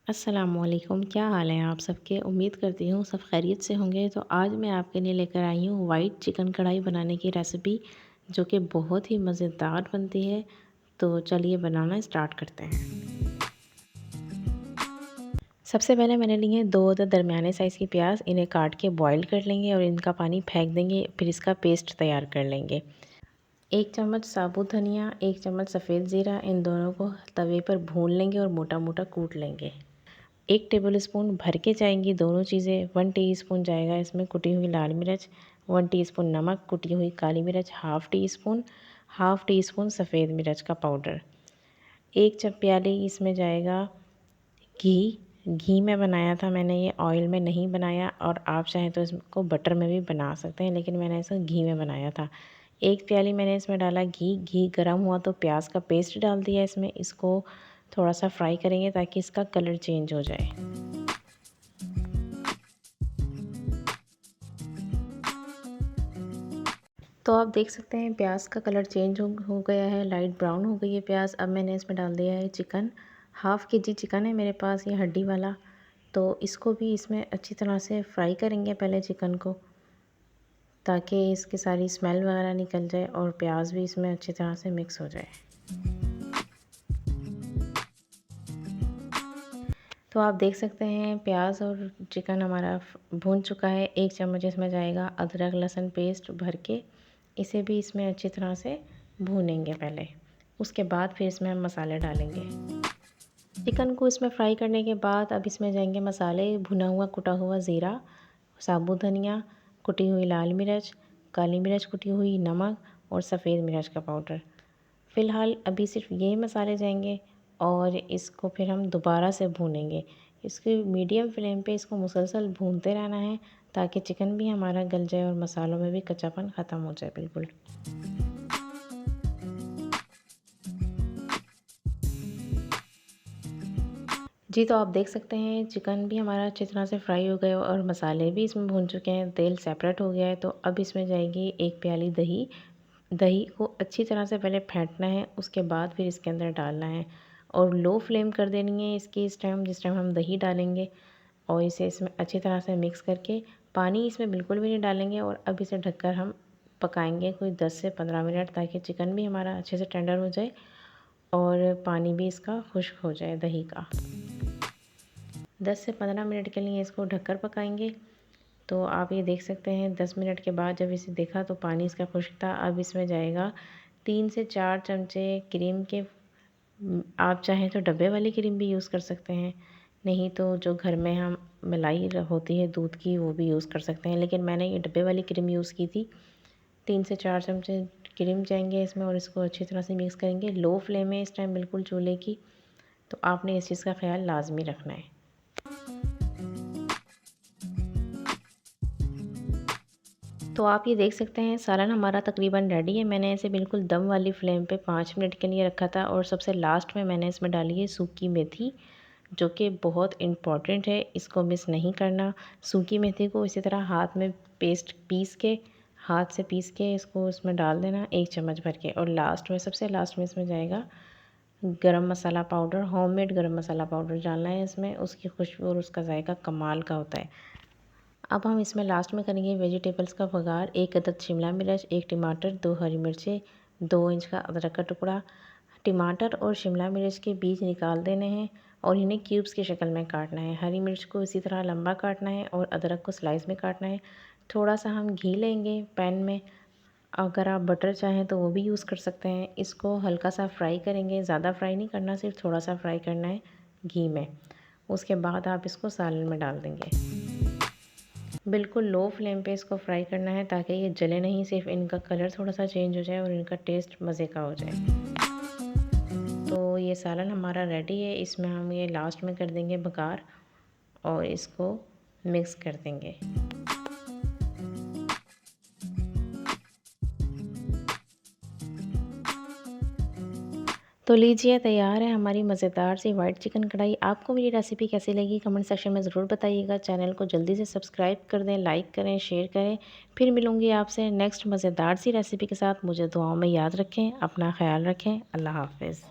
अस्सलामुअलैकुम, क्या हाल है आप सबके। उम्मीद करती हूँ सब खैरियत से होंगे। तो आज मैं आपके लिए लेकर आई हूँ वाइट चिकन कढ़ाई बनाने की रेसिपी, जो कि बहुत ही मज़ेदार बनती है। तो चलिए बनाना स्टार्ट करते हैं। सबसे पहले मैंने लिए हैं 2 अदद दरमियाने साइज़ की प्याज। इन्हें काट के बॉईल कर लेंगे और इनका पानी फेंक देंगे। फिर इसका पेस्ट तैयार कर लेंगे। 1 चम्मच साबुत धनिया, 1 चम्मच सफ़ेद ज़ीरा, इन दोनों को तवे पर भून लेंगे और मोटा मोटा कूट लेंगे। 1 टेबलस्पून भर के जाएंगी दोनों चीज़ें। 1 टीस्पून जाएगा इसमें कुटी हुई लाल मिर्च, 1 टीस्पून नमक, कुटी हुई काली मिर्च हाफ़ टी स्पून सफ़ेद मिर्च का पाउडर। 1 प्याली इसमें जाएगा घी में बनाया था मैंने, ये ऑयल में नहीं बनाया। और आप चाहें तो इसको बटर में भी बना सकते हैं, लेकिन मैंने इसे घी में बनाया था। 1 प्याली मैंने इसमें डाला घी गर्म हुआ तो प्याज का पेस्ट डाल दिया इसमें। इसको थोड़ा सा फ्राई करेंगे ताकि इसका कलर चेंज हो जाए। तो आप देख सकते हैं प्याज का कलर चेंज हो गया है, लाइट ब्राउन हो गई है प्याज। अब मैंने इसमें डाल दिया है चिकन। हाफ़ के जी चिकन है मेरे पास, ये हड्डी वाला। तो इसको भी इसमें अच्छी तरह से फ्राई करेंगे पहले चिकन को, ताकि इसकी सारी स्मेल वगैरह निकल जाए और प्याज भी इसमें अच्छी तरह से मिक्स हो जाए। तो आप देख सकते हैं प्याज और चिकन हमारा भून चुका है। 1 चम्मच इसमें जाएगा अदरक लहसुन पेस्ट भर के। इसे भी इसमें अच्छी तरह से भूनेंगे पहले। उसके बाद फिर इसमें हम मसाले डालेंगे। चिकन को इसमें फ्राई करने के बाद अब इसमें जाएंगे मसाले। भुना हुआ कुटा हुआ ज़ीरा, साबुत धनिया, कुटी हुई लाल मिर्च, काली मिर्च कुटी हुई, नमक और सफ़ेद मिर्च का पाउडर। फ़िलहाल अभी सिर्फ ये मसाले जाएंगे और इसको फिर हम दोबारा से भूनेंगे। इसकी मीडियम फ्लेम पे इसको मुसलसल भूनते रहना है, ताकि चिकन भी हमारा गल जाए और मसालों में भी कच्चापन ख़त्म हो जाए बिल्कुल। जी, तो आप देख सकते हैं चिकन भी हमारा अच्छी तरह से फ्राई हो गया और मसाले भी इसमें भून चुके हैं, तेल सेपरेट हो गया है। तो अब इसमें जाएगी 1 प्याली दही। दही को अच्छी तरह से पहले फेंटना है, उसके बाद फिर इसके अंदर डालना है और लो फ्लेम कर देनी है इसकी इस टाइम, जिस टाइम हम दही डालेंगे। और इसे इसमें अच्छी तरह से मिक्स करके पानी इसमें बिल्कुल भी नहीं डालेंगे और अब इसे ढककर हम पकाएंगे कोई 10 से 15 मिनट, ताकि चिकन भी हमारा अच्छे से टेंडर हो जाए और पानी भी इसका खुश्क हो जाए दही का। 10 से 15 मिनट के लिए इसको ढककर पकाएंगे। तो आप ये देख सकते हैं 10 मिनट के बाद जब इसे देखा तो पानी इसका खुश्क था। अब इसमें जाएगा 3 से 4 चमचे क्रीम के। आप चाहें तो डब्बे वाली क्रीम भी यूज़ कर सकते हैं, नहीं तो जो घर में हम मलाई होती है दूध की वो भी यूज़ कर सकते हैं, लेकिन मैंने ये डब्बे वाली क्रीम यूज़ की थी। 3 से 4 चमचे क्रीम जाएंगे इसमें और इसको अच्छी तरह से मिक्स करेंगे। लो फ्लेम है इस टाइम बिल्कुल चूल्हे की। तो आपने इस चीज़ का ख्याल लाजमी रखना है। तो आप ये देख सकते हैं सालन हमारा तकरीबन रेडी है। मैंने इसे बिल्कुल दम वाली फ्लेम पे 5 मिनट के लिए रखा था और सबसे लास्ट में मैंने इसमें डाली है सूखी मेथी, जो कि बहुत इम्पॉर्टेंट है, इसको मिस नहीं करना। सूखी मेथी को इसी तरह हाथ से पीस के इसको इसमें डाल देना 1 चम्मच भर के। और लास्ट में सबसे लास्ट में इसमें जाएगा गरम मसाला पाउडर, होममेड गरम मसाला पाउडर डालना है इसमें। उसकी खुशबू और उसका जायका कमाल का होता है। अब हम इसमें लास्ट में करेंगे वेजिटेबल्स का बघार। 1 अदद शिमला मिर्च, 1 टमाटर, 2 हरी मिर्चें, 2 इंच का अदरक का टुकड़ा। टमाटर और शिमला मिर्च के बीज निकाल देने हैं और इन्हें क्यूब्स की शक्ल में काटना है। हरी मिर्च को इसी तरह लंबा काटना है और अदरक को स्लाइस में काटना है। थोड़ा सा हम घी लेंगे पैन में, अगर आप बटर चाहें तो वो भी यूज़ कर सकते हैं। इसको हल्का सा फ्राई करेंगे, ज़्यादा फ्राई नहीं करना, सिर्फ थोड़ा सा फ्राई करना है घी में। उसके बाद आप इसको सालन में डाल देंगे। बिल्कुल लो फ्लेम पे इसको फ्राई करना है, ताकि ये जले नहीं, सिर्फ इनका कलर थोड़ा सा चेंज हो जाए और इनका टेस्ट मज़े का हो जाए। तो ये सालन हमारा रेडी है। इसमें हम ये लास्ट में कर देंगे बघार और इसको मिक्स कर देंगे। तो लीजिए तैयार है हमारी मज़ेदार सी वाइट चिकन कढ़ाई। आपको मेरी रेसिपी कैसी लगी कमेंट सेक्शन में ज़रूर बताइएगा। चैनल को जल्दी से सब्सक्राइब कर दें, लाइक करें, शेयर करें। फिर मिलूँगी आपसे नेक्स्ट मज़ेदार सी रेसिपी के साथ। मुझे दुआओं में याद रखें, अपना ख़्याल रखें। अल्लाह हाफ़िज़।